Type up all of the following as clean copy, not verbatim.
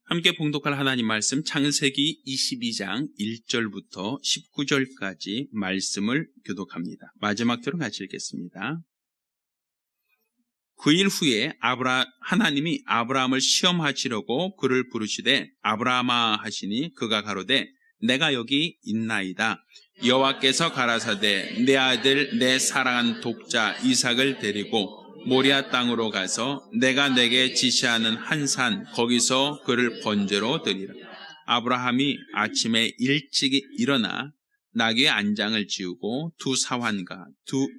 함께 봉독할 하나님 말씀 창세기 22장 1절부터 19절까지 말씀을 교독합니다. 마지막 절을 같이 읽겠습니다. 9일 후에 하나님이 아브라함을 시험하시려고 그를 부르시되 아브라함아 하시니 그가 가로되 내가 여기 있나이다. 여호와께서 가라사대 내 아들 내 사랑한 독자 이삭을 데리고 모리아 땅으로 가서 내가 내게 지시하는 한 산 거기서 그를 번제로 드리라. 아브라함이 아침에 일찍 일어나 나귀의 안장을 지우고 두 사환과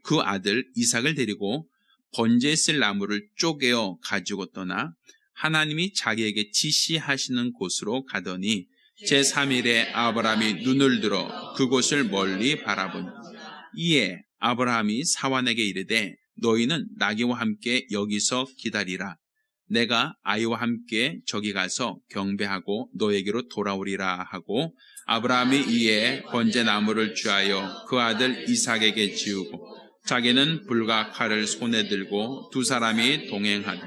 그 아들 이삭을 데리고 번제에 쓸 나무를 쪼개어 가지고 떠나 하나님이 자기에게 지시하시는 곳으로 가더니 제3일에 아브라함이 눈을 들어 그곳을 멀리 바라보니 이에 아브라함이 사환에게 이르되 너희는 나귀와 함께 여기서 기다리라. 내가 아이와 함께 저기 가서 경배하고 너에게로 돌아오리라 하고 아브라함이 이에 번제 나무를 쥐하여 그 아들 이삭에게 지우고 자기는 불과 칼을 손에 들고 두 사람이 동행하되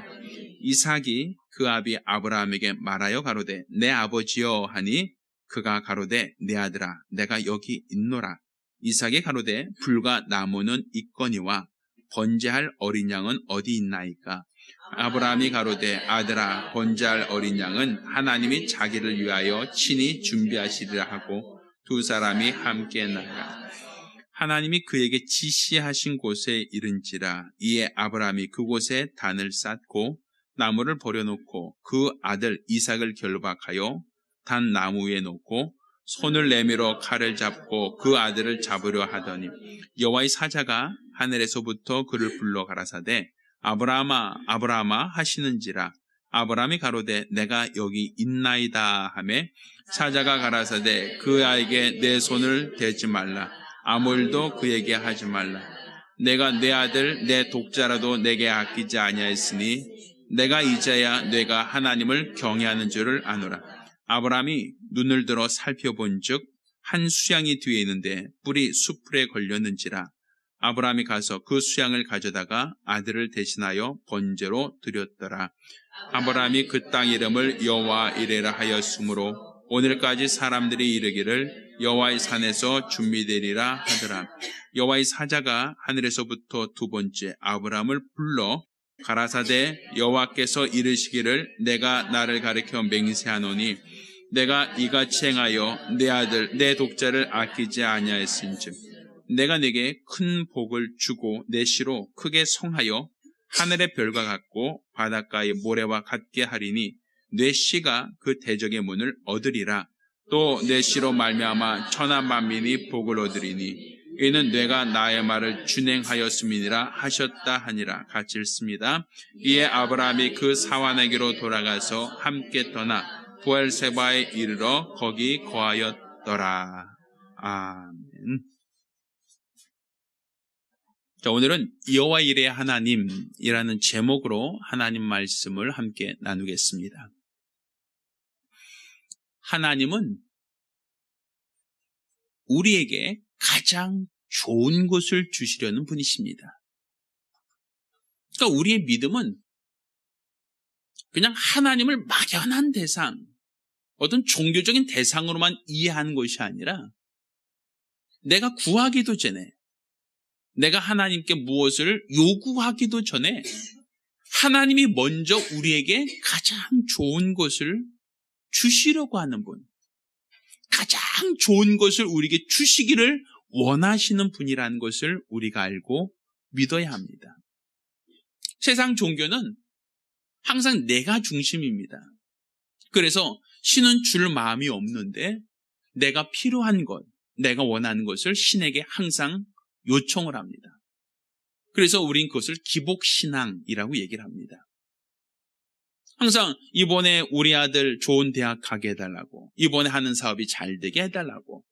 이삭이 그 아비 아브라함에게 말하여 가로되 내 아버지여 하니 그가 가로되 내 아들아 내가 여기 있노라. 이삭이 가로되 불과 나무는 있거니와 번제할 어린 양은 어디 있나이까? 아브라함이 가로되 아들아 번제할 어린 양은 하나님이 자기를 위하여 친히 준비하시리라 하고 두 사람이 함께 나가 하나님이 그에게 지시하신 곳에 이른지라. 이에 아브라함이 그곳에 단을 쌓고 나무를 버려놓고 그 아들 이삭을 결박하여 단 나무 위에 놓고 손을 내밀어 칼을 잡고 그 아들을 잡으려 하더니 여호와의 사자가 하늘에서부터 그를 불러 가라사대 아브라함아 아브라함아 하시는지라. 아브라함이 가로되 내가 여기 있나이다 하매 사자가 가라사대 그 아이에게 내 손을 대지 말라. 아무 일도 그에게 하지 말라. 내가 내 아들 내 독자라도 내게 아끼지 아니하였으니 내가 이제야 내가 하나님을 경외하는 줄을 아노라. 아브라함이 눈을 들어 살펴본즉 한 수양이 뒤에 있는데 뿔이 수풀에 걸렸는지라. 아브라함이 가서 그 수양을 가져다가 아들을 대신하여 번제로 드렸더라. 아브라함이 그 땅 이름을 여호와 이레라 하였으므로 오늘까지 사람들이 이르기를 여호와의 산에서 준비되리라 하더라. 여호와의 사자가 하늘에서부터 두 번째 아브라함을 불러 가라사대 여호와께서 이르시기를 내가 나를 가리켜 맹세하노니 내가 이같이 행하여 내 아들 내 독자를 아끼지 아니하였은즉 내가 네게 큰 복을 주고 내 씨로 크게 성하여 하늘의 별과 같고 바닷가의 모래와 같게 하리니 내 씨가 그 대적의 문을 얻으리라. 또 내 씨로 말미암아 천하 만민이 복을 얻으리니 이는 내가 나의 말을 준행하였음이니라 하셨다 하니라. 같이 읽습니다. 이에 아브라함이 그 사환에게로 돌아가서 함께 떠나 부엘세바에 이르러 거기 거하였더라. 아멘. 자, 오늘은 여호와 이레 하나님이라는 제목으로 하나님 말씀을 함께 나누겠습니다. 하나님은 우리에게 가장 좋은 것을 주시려는 분이십니다. 그러니까 우리의 믿음은 그냥 하나님을 막연한 대상, 어떤 종교적인 대상으로만 이해하는 것이 아니라 내가 구하기도 전에, 내가 하나님께 무엇을 요구하기도 전에 하나님이 먼저 우리에게 가장 좋은 것을 주시려고 하는 분, 가장 좋은 것을 우리에게 주시기를 원하시는 분이라는 것을 우리가 알고 믿어야 합니다. 세상 종교는 항상 내가 중심입니다. 그래서 신은 줄 마음이 없는데 내가 필요한 것, 내가 원하는 것을 신에게 항상 요청을 합니다. 그래서 우린 그것을 기복신앙이라고 얘기를 합니다. 항상 이번에 우리 아들 좋은 대학 가게 해달라고, 이번에 하는 사업이 잘 되게 해달라고,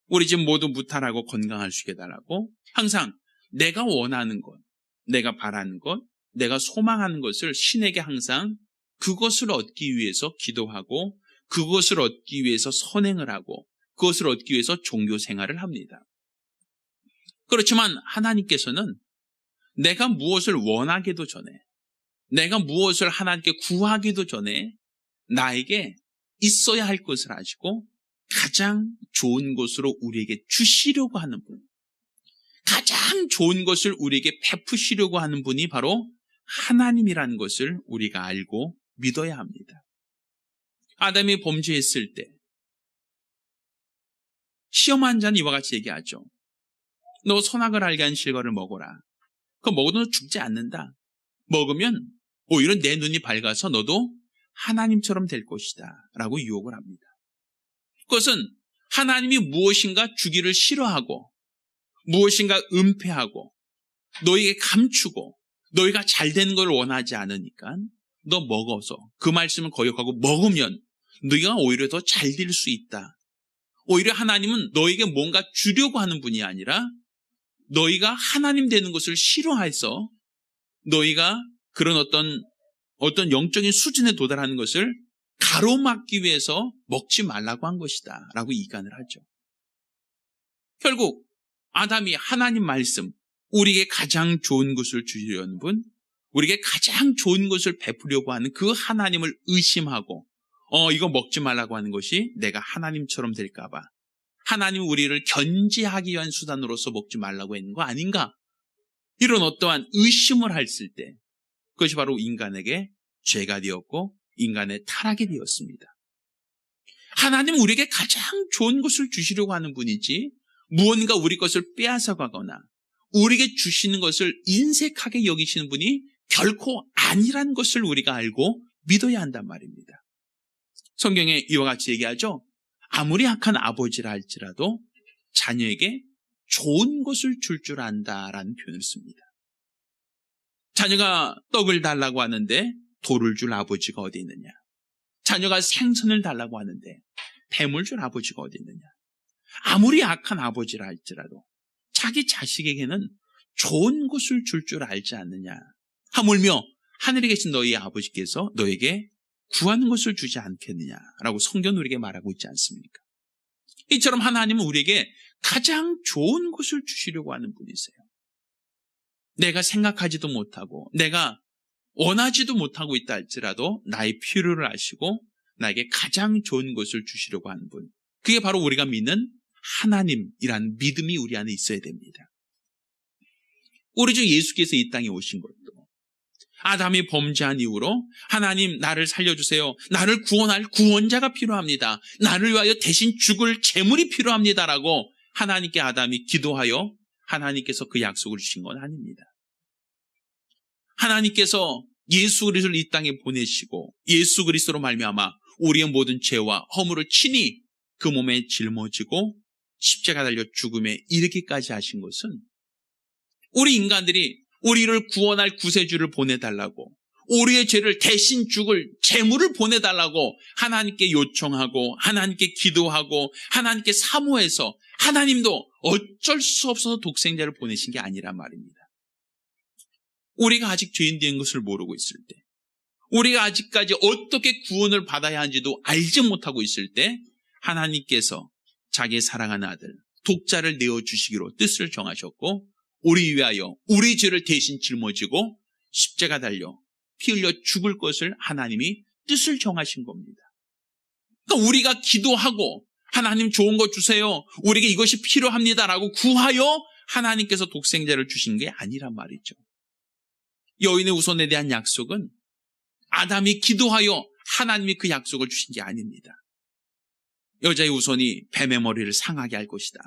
우리 집 모두 무탈하고 건강할 수 있게 해달라고, 항상 내가 원하는 것, 내가 바라는 것, 내가 소망하는 것을 신에게 항상 그것을 얻기 위해서 기도하고 그것을 얻기 위해서 선행을 하고 그것을 얻기 위해서 종교 생활을 합니다. 그렇지만 하나님께서는 내가 무엇을 원하기도 전에, 내가 무엇을 하나님께 구하기도 전에 나에게 있어야 할 것을 아시고 가장 좋은 것으로 우리에게 주시려고 하는 분, 가장 좋은 것을 우리에게 베푸시려고 하는 분이 바로 하나님이라는 것을 우리가 알고 믿어야 합니다. 아담이 범죄했을 때 시험한 자는 이와 같이 얘기하죠. 너 선악을 알게 한 실과를 먹어라. 그거 먹어도 너 죽지 않는다. 먹으면 오히려 내 눈이 밝아서 너도 하나님처럼 될 것이다 라고 유혹을 합니다. 그것은 하나님이 무엇인가 주기를 싫어하고 무엇인가 은폐하고 너에게 감추고 너희가 잘 되는 걸 원하지 않으니까 너 먹어서 그 말씀을 거역하고 먹으면 너희가 오히려 더 잘 될 수 있다. 오히려 하나님은 너에게 뭔가 주려고 하는 분이 아니라 너희가 하나님 되는 것을 싫어해서 너희가 그런 어떤 영적인 수준에 도달하는 것을 가로막기 위해서 먹지 말라고 한 것이다 라고 이간을 하죠. 결국 아담이 하나님 말씀, 우리에게 가장 좋은 것을 주시려는 분, 우리에게 가장 좋은 것을 베푸려고 하는 그 하나님을 의심하고 이거 먹지 말라고 하는 것이 내가 하나님처럼 될까 봐 하나님 우리를 견지하기 위한 수단으로서 먹지 말라고 했는 거 아닌가? 이런 어떠한 의심을 했을 때 그것이 바로 인간에게 죄가 되었고 인간의 타락이 되었습니다. 하나님은 우리에게 가장 좋은 것을 주시려고 하는 분이지 무언가 우리 것을 빼앗아가거나 우리에게 주시는 것을 인색하게 여기시는 분이 결코 아니란 것을 우리가 알고 믿어야 한단 말입니다. 성경에 이와 같이 얘기하죠. 아무리 악한 아버지라 할지라도 자녀에게 좋은 것을 줄 줄 안다라는 표현을 씁니다. 자녀가 떡을 달라고 하는데 돌을 줄 아버지가 어디 있느냐. 자녀가 생선을 달라고 하는데 뱀을 줄 아버지가 어디 있느냐. 아무리 악한 아버지라 할지라도 자기 자식에게는 좋은 것을 줄 줄 알지 않느냐. 하물며 하늘에 계신 너희 아버지께서 너에게 구하는 것을 주지 않겠느냐라고 성경은 우리에게 말하고 있지 않습니까? 이처럼 하나님은 우리에게 가장 좋은 것을 주시려고 하는 분이세요. 내가 생각하지도 못하고 내가 원하지도 못하고 있다 할지라도 나의 필요를 아시고 나에게 가장 좋은 것을 주시려고 하는 분. 그게 바로 우리가 믿는 하나님이라는 믿음이 우리 안에 있어야 됩니다. 우리 주 예수께서 이 땅에 오신 것도 아담이 범죄한 이후로 하나님 나를 살려주세요. 나를 구원할 구원자가 필요합니다. 나를 위하여 대신 죽을 제물이 필요합니다라고 하나님께 아담이 기도하여 하나님께서 그 약속을 주신 건 아닙니다. 하나님께서 예수 그리스도를 이 땅에 보내시고 예수 그리스도로 말미암아 우리의 모든 죄와 허물을 친히 그 몸에 짊어지고 십자가 달려 죽음에 이르기까지 하신 것은 우리 인간들이 우리를 구원할 구세주를 보내달라고 우리의 죄를 대신 죽을 제물을 보내달라고 하나님께 요청하고 하나님께 기도하고 하나님께 사모해서 하나님도 어쩔 수 없어서 독생자를 보내신 게 아니란 말입니다. 우리가 아직 죄인 된 것을 모르고 있을 때 우리가 아직까지 어떻게 구원을 받아야 하는지도 알지 못하고 있을 때 하나님께서 자기의 사랑하는 아들 독자를 내어주시기로 뜻을 정하셨고 우리 위하여 우리 죄를 대신 짊어지고 십자가 달려 피 흘려 죽을 것을 하나님이 뜻을 정하신 겁니다. 그러니까 우리가 기도하고 하나님 좋은 거 주세요. 우리에게 이것이 필요합니다라고 구하여 하나님께서 독생자를 주신 게 아니란 말이죠. 여인의 우선에 대한 약속은 아담이 기도하여 하나님이 그 약속을 주신 게 아닙니다. 여자의 우선이 뱀의 머리를 상하게 할 것이다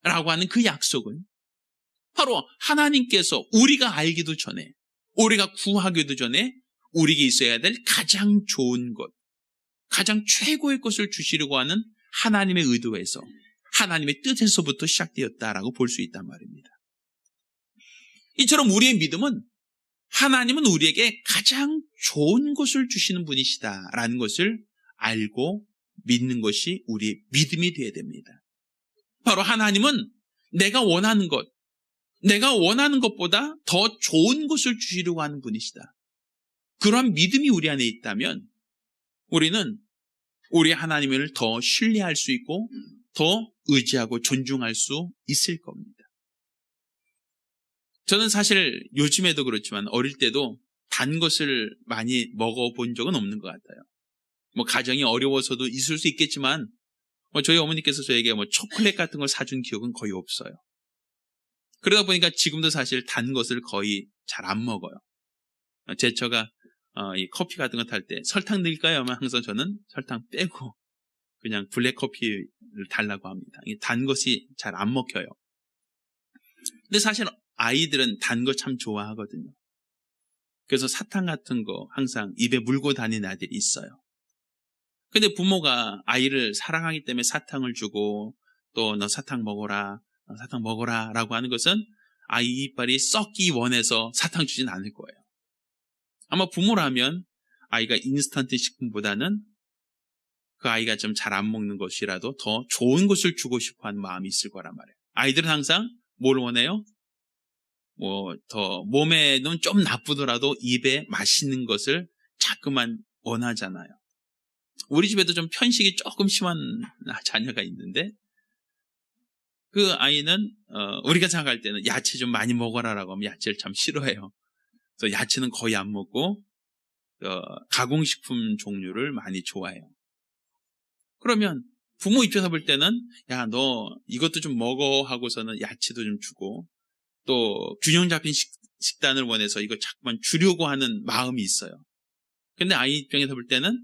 라고 하는 그 약속은 바로 하나님께서 우리가 알기도 전에 우리가 구하기도 전에 우리에게 있어야 될 가장 좋은 것, 가장 최고의 것을 주시려고 하는 하나님의 의도에서 하나님의 뜻에서부터 시작되었다라고 볼 수 있단 말입니다. 이처럼 우리의 믿음은 하나님은 우리에게 가장 좋은 것을 주시는 분이시다라는 것을 알고 믿는 것이 우리의 믿음이 되어야 됩니다. 바로 하나님은 내가 원하는 것보다 더 좋은 것을 주시려고 하는 분이시다. 그러한 믿음이 우리 안에 있다면 우리는 우리 하나님을 더 신뢰할 수 있고 더 의지하고 존중할 수 있을 겁니다. 저는 사실 요즘에도 그렇지만 어릴 때도 단 것을 많이 먹어본 적은 없는 것 같아요. 뭐 가정이 어려워서도 있을 수 있겠지만 저희 어머니께서 저에게 초콜릿 같은 걸 사준 기억은 거의 없어요. 그러다 보니까 지금도 사실 단 것을 거의 잘 안 먹어요. 제처가 이 커피 같은 거 탈 때 설탕 넣을까요? 하면 항상 저는 설탕 빼고 그냥 블랙 커피를 달라고 합니다. 단 것이 잘 안 먹혀요. 근데 사실 아이들은 단 거 참 좋아하거든요. 그래서 사탕 같은 거 항상 입에 물고 다니는 아이들이 있어요. 근데 부모가 아이를 사랑하기 때문에 사탕을 주고 또 너 사탕 먹어라, 사탕 먹어라 라고 하는 것은 아이 이빨이 썩기 원해서 사탕 주진 않을 거예요. 아마 부모라면 아이가 인스턴트 식품보다는 그 아이가 좀 잘 안 먹는 것이라도 더 좋은 것을 주고 싶어 하는 마음이 있을 거란 말이에요. 아이들은 항상 뭘 원해요? 더 몸에는 좀 나쁘더라도 입에 맛있는 것을 자꾸만 원하잖아요. 우리 집에도 좀 편식이 조금 심한 자녀가 있는데 그 아이는 우리가 생각할 때는 야채 좀 많이 먹어라라고 하면 야채를 참 싫어해요. 그래서 야채는 거의 안 먹고 가공식품 종류를 많이 좋아해요. 그러면 부모 입장에서 볼 때는 야, 너 이것도 좀 먹어 하고서는 야채도 좀 주고 또 균형 잡힌 식단을 원해서 이거 자꾸만 주려고 하는 마음이 있어요. 근데 아이 입장에서 볼 때는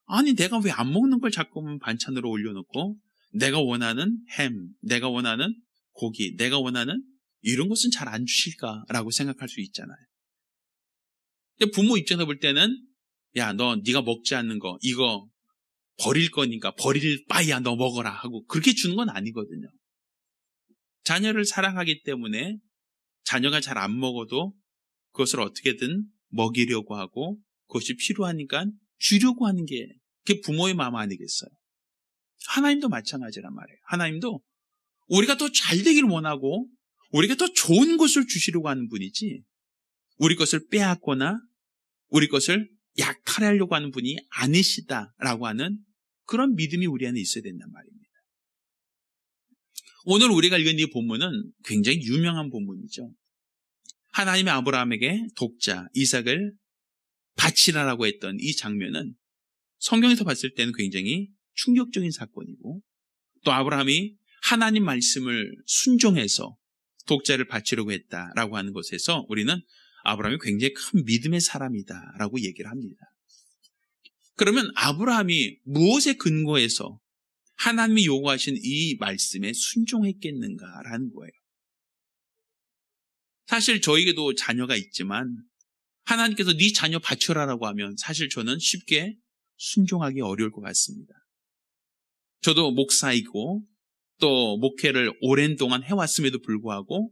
아니 내가 왜 안 먹는 걸 자꾸만 반찬으로 올려놓고 내가 원하는 햄, 내가 원하는 고기, 내가 원하는 이런 것은 잘 안 주실까라고 생각할 수 있잖아요. 근데 부모 입장에서 볼 때는 야, 너 네가 먹지 않는 거 이거 버릴 거니까 버릴 바야 너 먹어라 하고 그렇게 주는 건 아니거든요. 자녀를 사랑하기 때문에 자녀가 잘 안 먹어도 그것을 어떻게든 먹이려고 하고 그것이 필요하니까 주려고 하는 게 그게 부모의 마음 아니겠어요? 하나님도 마찬가지란 말이에요. 하나님도 우리가 더 잘 되기를 원하고 우리가 더 좋은 것을 주시려고 하는 분이지 우리 것을 빼앗거나 우리 것을 약탈하려고 하는 분이 아니시다라고 하는 그런 믿음이 우리 안에 있어야 된단 말입니다. 오늘 우리가 읽은 이 본문은 굉장히 유명한 본문이죠. 하나님이 아브라함에게 독자 이삭을 바치라라고 했던 이 장면은 성경에서 봤을 때는 굉장히 충격적인 사건이고 또 아브라함이 하나님 말씀을 순종해서 독자를 바치려고 했다라고 하는 것에서 우리는 아브라함이 굉장히 큰 믿음의 사람이다라고 얘기를 합니다. 그러면 아브라함이 무엇에 근거해서 하나님이 요구하신 이 말씀에 순종했겠는가라는 거예요. 사실 저에게도 자녀가 있지만 하나님께서 네 자녀 바쳐라라고 하면 사실 저는 쉽게 순종하기 어려울 것 같습니다. 저도 목사이고 또 목회를 오랜 동안 해왔음에도 불구하고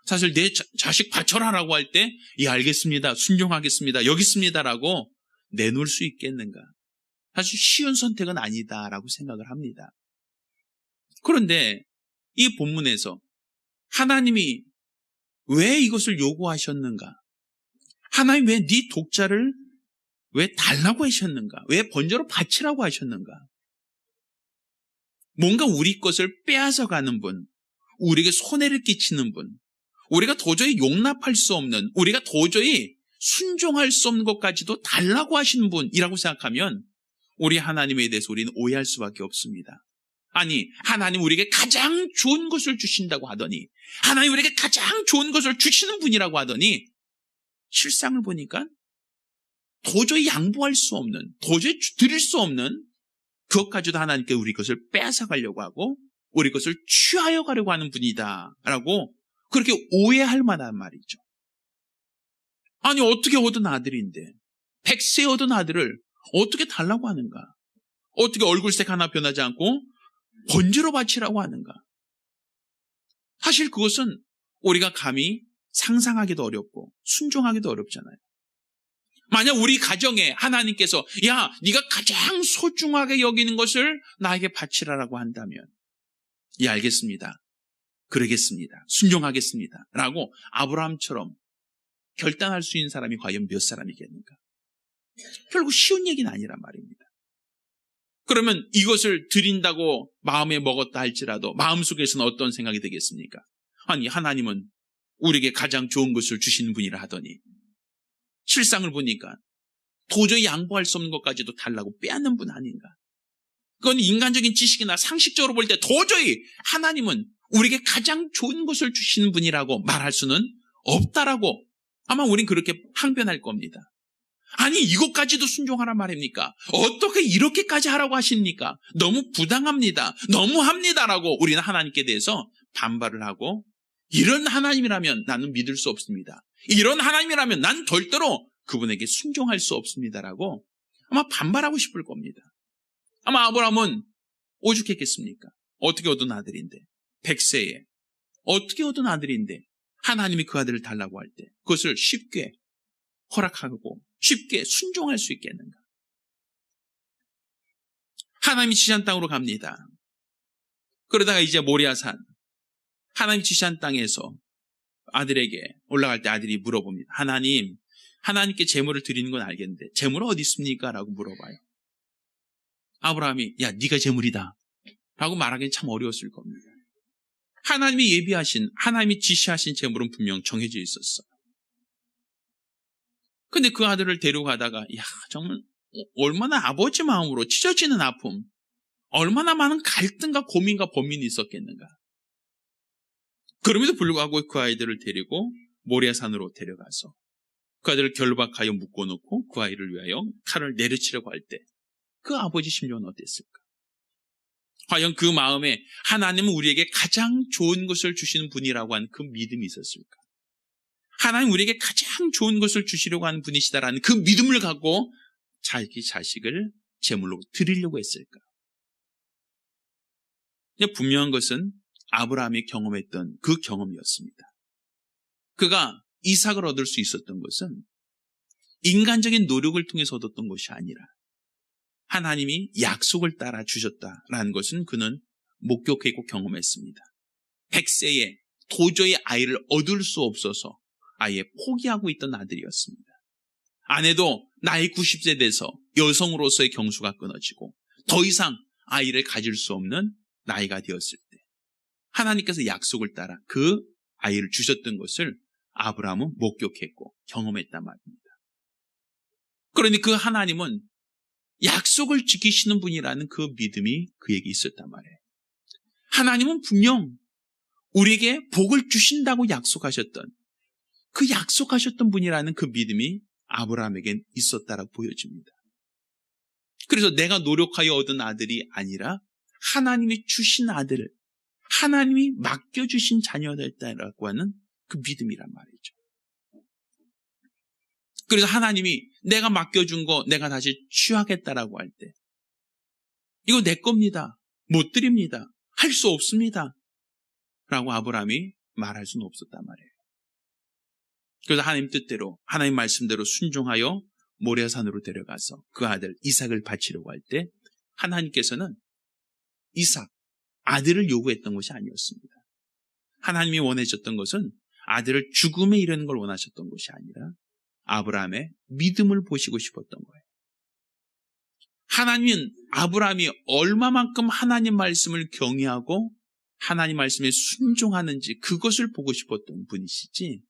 사실 내 자식 바쳐라라고 할 때 예, 알겠습니다. 순종하겠습니다. 여기 있습니다라고 내놓을 수 있겠는가? 사실 쉬운 선택은 아니다라고 생각을 합니다. 그런데 이 본문에서 하나님이 왜 이것을 요구하셨는가? 하나님 왜 네 독자를 왜 달라고 하셨는가? 왜 번제로 바치라고 하셨는가? 뭔가 우리 것을 빼앗아가는 분, 우리에게 손해를 끼치는 분, 우리가 도저히 용납할 수 없는, 우리가 도저히 순종할 수 없는 것까지도 달라고 하시는 분이라고 생각하면 우리 하나님에 대해서 우리는 오해할 수밖에 없습니다. 아니, 하나님 우리에게 가장 좋은 것을 주신다고 하더니 하나님 우리에게 가장 좋은 것을 주시는 분이라고 하더니 실상을 보니까 도저히 양보할 수 없는, 도저히 드릴 수 없는 그것까지도 하나님께 우리 것을 빼앗아가려고 하고 우리 것을 취하여 가려고 하는 분이다라고 그렇게 오해할 만한 말이죠. 아니 어떻게 얻은 아들인데 100세 얻은 아들을 어떻게 달라고 하는가? 어떻게 얼굴색 하나 변하지 않고 번제로 바치라고 하는가? 사실 그것은 우리가 감히 상상하기도 어렵고 순종하기도 어렵잖아요. 만약 우리 가정에 하나님께서 야, 네가 가장 소중하게 여기는 것을 나에게 바치라라고 한다면 예, 알겠습니다. 그러겠습니다. 순종하겠습니다. 라고 아브라함처럼 결단할 수 있는 사람이 과연 몇 사람이겠는가? 결국 쉬운 얘기는 아니란 말입니다. 그러면 이것을 드린다고 마음에 먹었다 할지라도 마음속에서는 어떤 생각이 되겠습니까? 아니 하나님은 우리에게 가장 좋은 것을 주시는 분이라 하더니 실상을 보니까 도저히 양보할 수 없는 것까지도 달라고 빼앗는 분 아닌가? 그건 인간적인 지식이나 상식적으로 볼 때 도저히 하나님은 우리에게 가장 좋은 것을 주시는 분이라고 말할 수는 없다라고 아마 우린 그렇게 항변할 겁니다. 아니 이것까지도 순종하란 말입니까? 어떻게 이렇게까지 하라고 하십니까? 너무 부당합니다. 너무합니다라고 우리는 하나님께 대해서 반발을 하고 이런 하나님이라면 나는 믿을 수 없습니다. 이런 하나님이라면 난 절대로 그분에게 순종할 수 없습니다라고 아마 반발하고 싶을 겁니다. 아마 아브라함은 오죽했겠습니까? 어떻게 얻은 아들인데 100세에 어떻게 얻은 아들인데 하나님이 그 아들을 달라고 할 때 그것을 쉽게 허락하고 쉽게 순종할 수 있겠는가? 하나님이 지시한 땅으로 갑니다. 그러다가 이제 모리아산 하나님이 지시한 땅에서 아들에게 올라갈 때 아들이 물어봅니다. 하나님께 제물을 드리는 건 알겠는데 제물 어디 있습니까? 라고 물어봐요. 아브라함이 야 네가 제물이다 라고 말하기는 참 어려웠을 겁니다. 하나님이 예비하신 하나님이 지시하신 제물은 분명 정해져 있었어요. 근데 그 아들을 데려가다가 야 정말 얼마나 아버지 마음으로 찢어지는 아픔, 얼마나 많은 갈등과 고민과 범민이 있었겠는가. 그럼에도 불구하고 그 아이들을 데리고 모리아산으로 데려가서 그 아들을 결박하여 묶어놓고 그 아이를 위하여 칼을 내려치려고 할 때 그 아버지 심정은 어땠을까? 과연 그 마음에 하나님은 우리에게 가장 좋은 것을 주시는 분이라고 하는 그 믿음이 있었을까? 하나님 우리에게 가장 좋은 것을 주시려고 하는 분이시다라는 그 믿음을 갖고 자기 자식을 제물로 드리려고 했을까? 분명한 것은 아브라함이 경험했던 그 경험이었습니다. 그가 이삭을 얻을 수 있었던 것은 인간적인 노력을 통해서 얻었던 것이 아니라 하나님이 약속을 따라 주셨다라는 것은 그는 목격했고 경험했습니다. 100세에 도저히 아이를 얻을 수 없어서 아예 포기하고 있던 아들이었습니다. 아내도 나이 90세 돼서 여성으로서의 경수가 끊어지고 더 이상 아이를 가질 수 없는 나이가 되었을 때 하나님께서 약속을 따라 그 아이를 주셨던 것을 아브라함은 목격했고 경험했단 말입니다. 그러니 그 하나님은 약속을 지키시는 분이라는 그 믿음이 그에게 있었단 말이에요. 하나님은 분명 우리에게 복을 주신다고 약속하셨던 그 약속하셨던 분이라는 그 믿음이 아브라함에겐 있었다라고 보여집니다. 그래서 내가 노력하여 얻은 아들이 아니라 하나님이 주신 아들을 하나님이 맡겨주신 자녀였다라고 하는 그 믿음이란 말이죠. 그래서 하나님이 내가 맡겨준 거 내가 다시 취하겠다라고 할 때 이거 내 겁니다. 못 드립니다. 할 수 없습니다. 라고 아브라함이 말할 수는 없었단 말이에요. 그래서 하나님 뜻대로 하나님 말씀대로 순종하여 모리아산으로 데려가서 그 아들 이삭을 바치려고 할 때 하나님께서는 이삭 아들을 요구했던 것이 아니었습니다. 하나님이 원하셨던 것은 아들을 죽음에 이르는 걸 원하셨던 것이 아니라 아브라함의 믿음을 보시고 싶었던 거예요. 하나님은 아브라함이 얼마만큼 하나님 말씀을 경외하고 하나님 말씀에 순종하는지 그것을 보고 싶었던 분이시지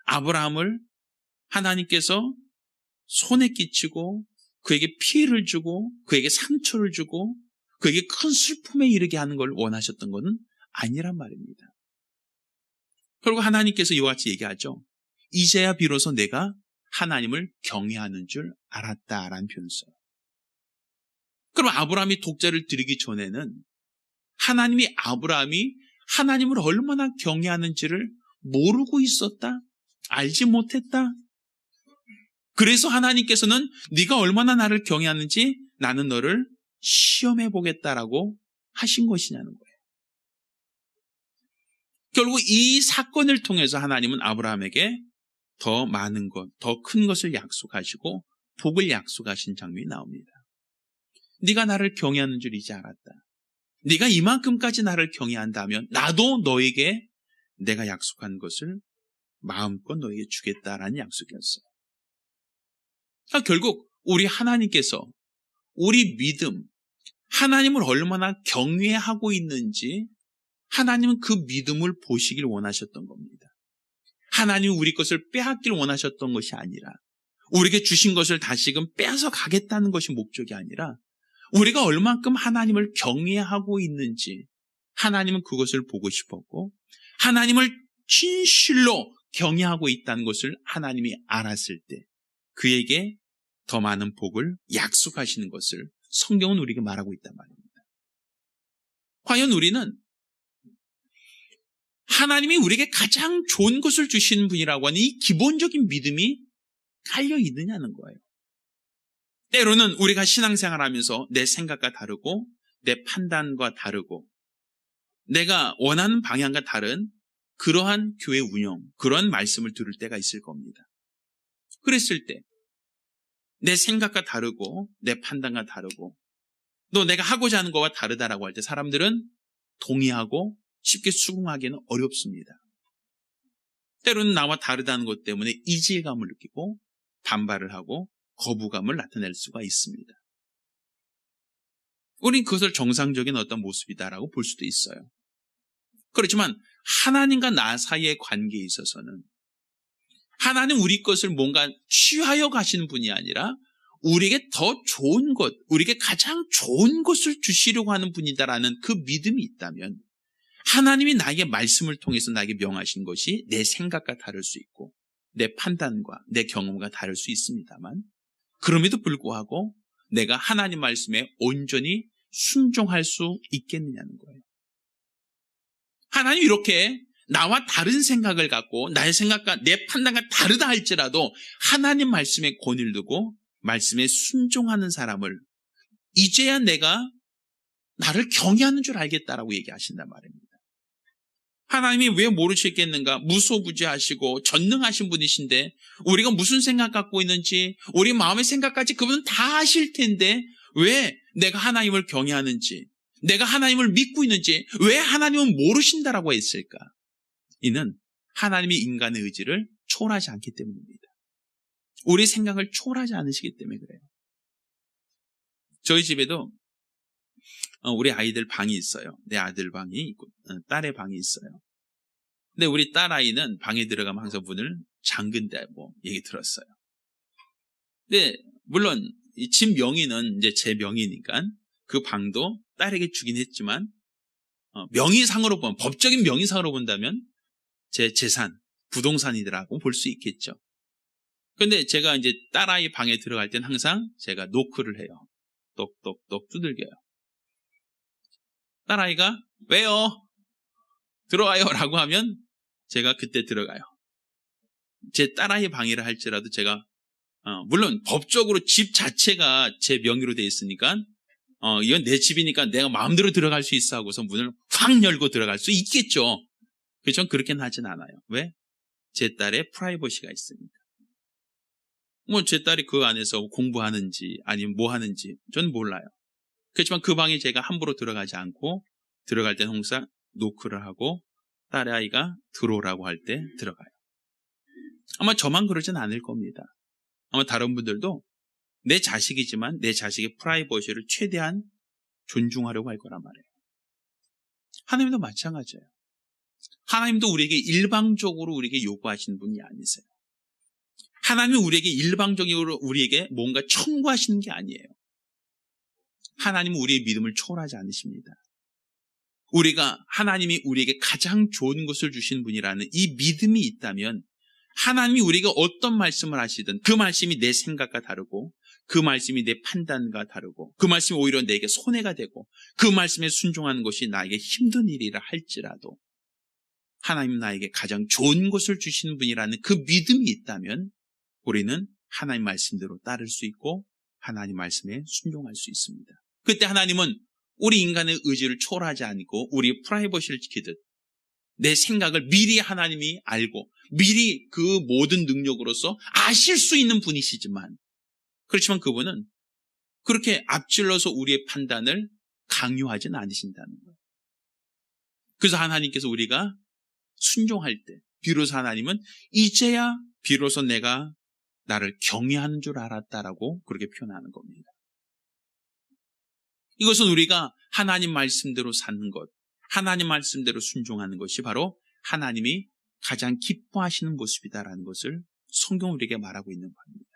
아브라함을 하나님께서 손에 끼치고 그에게 피해를 주고 그에게 상처를 주고 그에게 큰 슬픔에 이르게 하는 걸 원하셨던 것은 아니란 말입니다. 그리고 하나님께서 이와 같이 얘기하죠. 이제야 비로소 내가 하나님을 경외하는 줄 알았다라는 표현을 써요. 그럼 아브라함이 독자를 드리기 전에는 아브라함이 하나님을 얼마나 경외하는지를 모르고 있었다? 알지 못했다? 그래서 하나님께서는 네가 얼마나 나를 경외하는지 나는 너를 시험해 보겠다라고 하신 것이냐는 거예요. 결국 이 사건을 통해서 하나님은 아브라함에게 더 많은 것, 더 큰 것을 약속하시고 복을 약속하신 장면이 나옵니다. 네가 나를 경외하는 줄 이제 알았다. 네가 이만큼까지 나를 경외한다면 나도 너에게 내가 약속한 것을 마음껏 너에게 주겠다라는 약속이었어요. 그러니까 결국 우리 하나님께서 우리 믿음, 하나님을 얼마나 경외하고 있는지 하나님은 그 믿음을 보시길 원하셨던 겁니다. 하나님은 우리 것을 빼앗길 원하셨던 것이 아니라 우리에게 주신 것을 다시금 빼앗아 가겠다는 것이 목적이 아니라 우리가 얼만큼 하나님을 경외하고 있는지 하나님은 그것을 보고 싶었고 하나님을 진실로 경외하고 있다는 것을 하나님이 알았을 때 그에게 더 많은 복을 약속하시는 것을 성경은 우리에게 말하고 있단 말입니다. 과연 우리는 하나님이 우리에게 가장 좋은 것을 주시는 분이라고 하는 이 기본적인 믿음이 깔려 있느냐는 거예요. 때로는 우리가 신앙생활하면서 내 생각과 다르고 내 판단과 다르고 내가 원하는 방향과 다른 그러한 교회 운영, 그런 말씀을 들을 때가 있을 겁니다. 그랬을 때 내 생각과 다르고 내 판단과 다르고 또 내가 하고자 하는 것과 다르다라고 할 때 사람들은 동의하고 쉽게 수긍하기는 어렵습니다. 때로는 나와 다르다는 것 때문에 이질감을 느끼고 반발을 하고 거부감을 나타낼 수가 있습니다. 우린 그것을 정상적인 어떤 모습이다라고 볼 수도 있어요. 그렇지만 하나님과 나 사이의 관계에 있어서는 하나님 우리 것을 뭔가 취하여 가시는 분이 아니라 우리에게 더 좋은 것, 우리에게 가장 좋은 것을 주시려고 하는 분이다라는 그 믿음이 있다면 하나님이 나에게 말씀을 통해서 나에게 명하신 것이 내 생각과 다를 수 있고 내 판단과 내 경험과 다를 수 있습니다만 그럼에도 불구하고 내가 하나님 말씀에 온전히 순종할 수 있겠느냐는 거예요. 하나님 이렇게 나와 다른 생각을 갖고 나의 생각과 내 판단과 다르다 할지라도 하나님 말씀에 권위를 두고 말씀에 순종하는 사람을 이제야 내가 나를 경외하는 줄 알겠다라고 얘기하신단 말입니다. 하나님이 왜 모르시겠는가? 무소부지하시고 전능하신 분이신데 우리가 무슨 생각 갖고 있는지 우리 마음의 생각까지 그분은 다 아실 텐데 왜 내가 하나님을 경외하는지 내가 하나님을 믿고 있는지 왜 하나님은 모르신다라고 했을까? 이는 하나님이 인간의 의지를 초월하지 않기 때문입니다. 우리 생각을 초월하지 않으시기 때문에 그래요. 저희 집에도 우리 아이들 방이 있어요. 내 아들 방이 있고 딸의 방이 있어요. 근데 우리 딸아이는 방에 들어가면 항상 문을 잠근다고 얘기 들었어요. 근데 물론 이 집 명의는 이제 제 명의니까 그 방도 딸에게 주긴 했지만 명의상으로 보면 법적인 명의상으로 본다면 제 재산, 부동산이더라고 볼 수 있겠죠. 근데 제가 이제 딸아이 방에 들어갈 땐 항상 제가 노크를 해요. 똑똑똑 두들겨요. 딸아이가 왜요? 들어와요 라고 하면 제가 그때 들어가요. 제 딸아이 방이라 할지라도 제가 물론 법적으로 집 자체가 제 명의로 돼 있으니까 이건 내 집이니까 내가 마음대로 들어갈 수 있어 하고서 문을 확 열고 들어갈 수 있겠죠. 그렇지만 그렇게는 하진 않아요. 왜? 제 딸의 프라이버시가 있으니까. 뭐 제 딸이 그 안에서 공부하는지 아니면 뭐 하는지 전 몰라요. 그렇지만 그 방에 제가 함부로 들어가지 않고 들어갈 때는 항상 노크를 하고 딸의 아이가 들어오라고 할 때 들어가요. 아마 저만 그러진 않을 겁니다. 아마 다른 분들도 내 자식이지만 내 자식의 프라이버시를 최대한 존중하려고 할 거란 말이에요. 하나님도 마찬가지예요. 하나님도 우리에게 일방적으로 우리에게 요구하시는 분이 아니세요. 하나님은 우리에게 일방적으로 우리에게 뭔가 청구하시는 게 아니에요. 하나님은 우리의 믿음을 초월하지 않으십니다. 우리가 하나님이 우리에게 가장 좋은 것을 주신 분이라는 이 믿음이 있다면 하나님이 우리가 어떤 말씀을 하시든 그 말씀이 내 생각과 다르고 그 말씀이 내 판단과 다르고 그 말씀이 오히려 내게 손해가 되고 그 말씀에 순종하는 것이 나에게 힘든 일이라 할지라도 하나님 나에게 가장 좋은 것을 주시는 분이라는 그 믿음이 있다면 우리는 하나님 말씀대로 따를 수 있고 하나님 말씀에 순종할 수 있습니다. 그때 하나님은 우리 인간의 의지를 초월하지 않고 우리의 프라이버시를 지키듯 내 생각을 미리 하나님이 알고 미리 그 모든 능력으로서 아실 수 있는 분이시지만 그렇지만 그분은 그렇게 앞질러서 우리의 판단을 강요하지는 않으신다는 거예요. 그래서 하나님께서 우리가 순종할 때 비로소 하나님은 이제야 비로소 내가 나를 경외하는 줄 알았다라고 그렇게 표현하는 겁니다. 이것은 우리가 하나님 말씀대로 사는 것, 하나님 말씀대로 순종하는 것이 바로 하나님이 가장 기뻐하시는 모습이다라는 것을 성경 우리에게 말하고 있는 겁니다.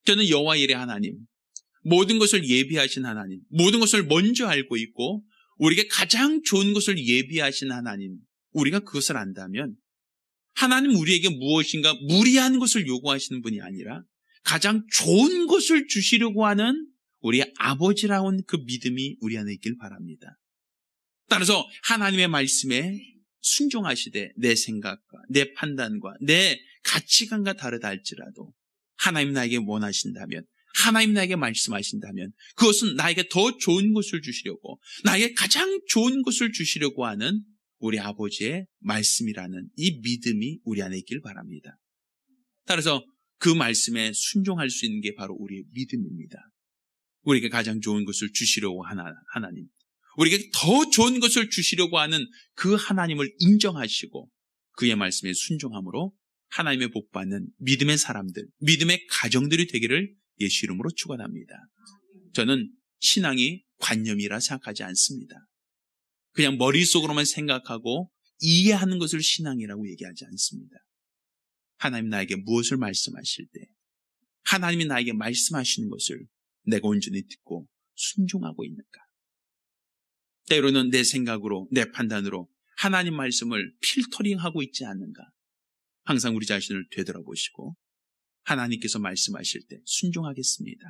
저는 여호와 일의 하나님, 모든 것을 예비하신 하나님, 모든 것을 먼저 알고 있고 우리에게 가장 좋은 것을 예비하신 하나님, 우리가 그것을 안다면 하나님 우리에게 무엇인가 무리한 것을 요구하시는 분이 아니라 가장 좋은 것을 주시려고 하는 우리 아버지라는 그 믿음이 우리 안에 있길 바랍니다. 따라서 하나님의 말씀에 순종하시되 내 생각과 내 판단과 내 가치관과 다르다 할지라도 하나님 나에게 원하신다면, 하나님 나에게 말씀하신다면 그것은 나에게 더 좋은 것을 주시려고, 나에게 가장 좋은 것을 주시려고 하는 우리 아버지의 말씀이라는 이 믿음이 우리 안에 있길 바랍니다. 따라서 그 말씀에 순종할 수 있는 게 바로 우리의 믿음입니다. 우리에게 가장 좋은 것을 주시려고 하는 하나님, 우리에게 더 좋은 것을 주시려고 하는 그 하나님을 인정하시고 그의 말씀에 순종함으로 하나님의 복받는 믿음의 사람들, 믿음의 가정들이 되기를 예수 이름으로 축원합니다. 저는 신앙이 관념이라 생각하지 않습니다. 그냥 머릿속으로만 생각하고 이해하는 것을 신앙이라고 얘기하지 않습니다. 하나님 나에게 무엇을 말씀하실 때 하나님이 나에게 말씀하시는 것을 내가 온전히 듣고 순종하고 있는가? 때로는 내 생각으로, 내 판단으로 하나님 말씀을 필터링하고 있지 않는가? 항상 우리 자신을 되돌아보시고 하나님께서 말씀하실 때 순종하겠습니다.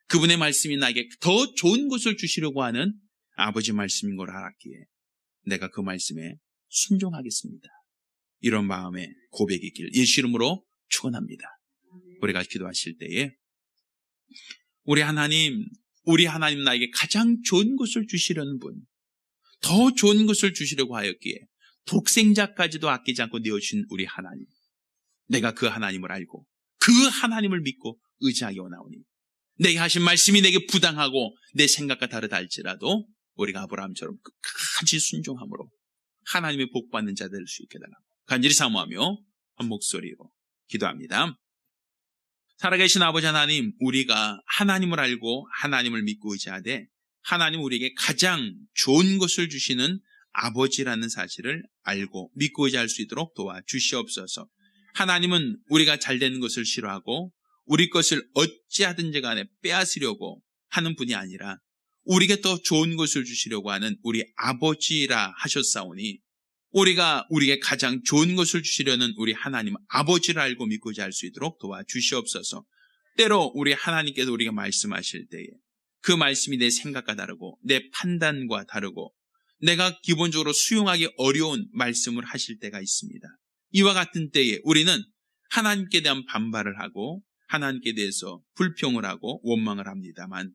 그분의 말씀이 나에게 더 좋은 것을 주시려고 하는 아버지 말씀인 걸 알았기에 내가 그 말씀에 순종하겠습니다. 이런 마음의 고백이 있길 예수 이름으로 축원합니다. 우리가 기도하실 때에 우리 하나님 나에게 가장 좋은 것을 주시려는 분, 더 좋은 것을 주시려고 하였기에 독생자까지도 아끼지 않고 내어주신 우리 하나님, 내가 그 하나님을 알고 그 하나님을 믿고 의지하기 원하오니 내게 하신 말씀이 내게 부당하고 내 생각과 다르다 할지라도 우리가 아브라함처럼 끝까지 순종함으로 하나님의 복받는 자 될 수 있게 달라고 간절히 사모하며 한 목소리로 기도합니다. 살아계신 아버지 하나님, 우리가 하나님을 알고 하나님을 믿고 의지하되 하나님 우리에게 가장 좋은 것을 주시는 아버지라는 사실을 알고 믿고 의지할 수 있도록 도와주시옵소서. 하나님은 우리가 잘 되는 것을 싫어하고 우리 것을 어찌하든지 간에 빼앗으려고 하는 분이 아니라 우리에게 더 좋은 것을 주시려고 하는 우리 아버지라 하셨사오니 우리가 우리에게 가장 좋은 것을 주시려는 우리 하나님 아버지를 알고 믿고 의지할 수 있도록 도와주시옵소서. 때로 우리 하나님께서 우리가 말씀하실 때에 그 말씀이 내 생각과 다르고 내 판단과 다르고 내가 기본적으로 수용하기 어려운 말씀을 하실 때가 있습니다. 이와 같은 때에 우리는 하나님께 대한 반발을 하고 하나님께 대해서 불평을 하고 원망을 합니다만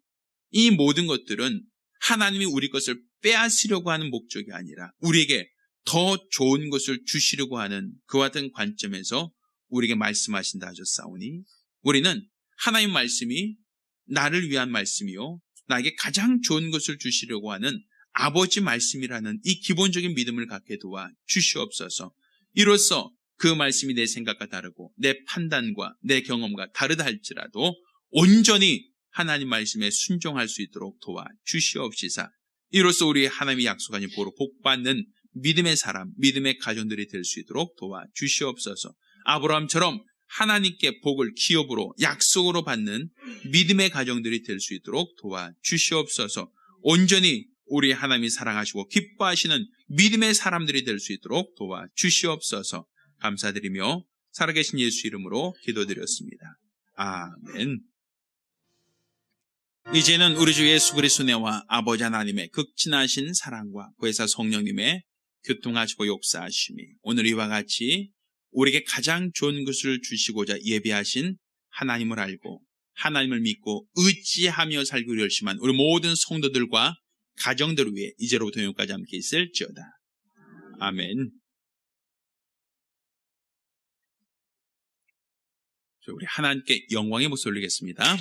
이 모든 것들은 하나님이 우리 것을 빼앗으려고 하는 목적이 아니라 우리에게 더 좋은 것을 주시려고 하는 그와 같은 관점에서 우리에게 말씀하신다 하셨사오니 우리는 하나님 말씀이 나를 위한 말씀이요 나에게 가장 좋은 것을 주시려고 하는 아버지 말씀이라는 이 기본적인 믿음을 갖게 도와 주시옵소서. 이로써 그 말씀이 내 생각과 다르고 내 판단과 내 경험과 다르다 할지라도 온전히 하나님 말씀에 순종할 수 있도록 도와 주시옵시사. 이로써 우리 하나님이 약속하신 복으로 복받는 믿음의 사람, 믿음의 가정들이 될 수 있도록 도와 주시옵소서. 아브라함처럼 하나님께 복을 기업으로 약속으로 받는 믿음의 가정들이 될 수 있도록 도와 주시옵소서. 온전히 우리 하나님이 사랑하시고 기뻐하시는 믿음의 사람들이 될 수 있도록 도와 주시옵소서. 감사드리며 살아계신 예수 이름으로 기도드렸습니다. 아멘. 이제는 우리 주 예수 그리스도의 은혜와 아버지 하나님의 극진하신 사랑과 보혜사 성령님의 교통하시고 역사하심이 오늘 이와 같이 우리에게 가장 좋은 것을 주시고자 예비하신 하나님을 알고 하나님을 믿고 의지하며 살기로 열심한 우리 모든 성도들과 가정들을 위해 이제로부터 영원까지 함께 있을지어다. 아멘. 우리 하나님께 영광의 목소리 올리겠습니다.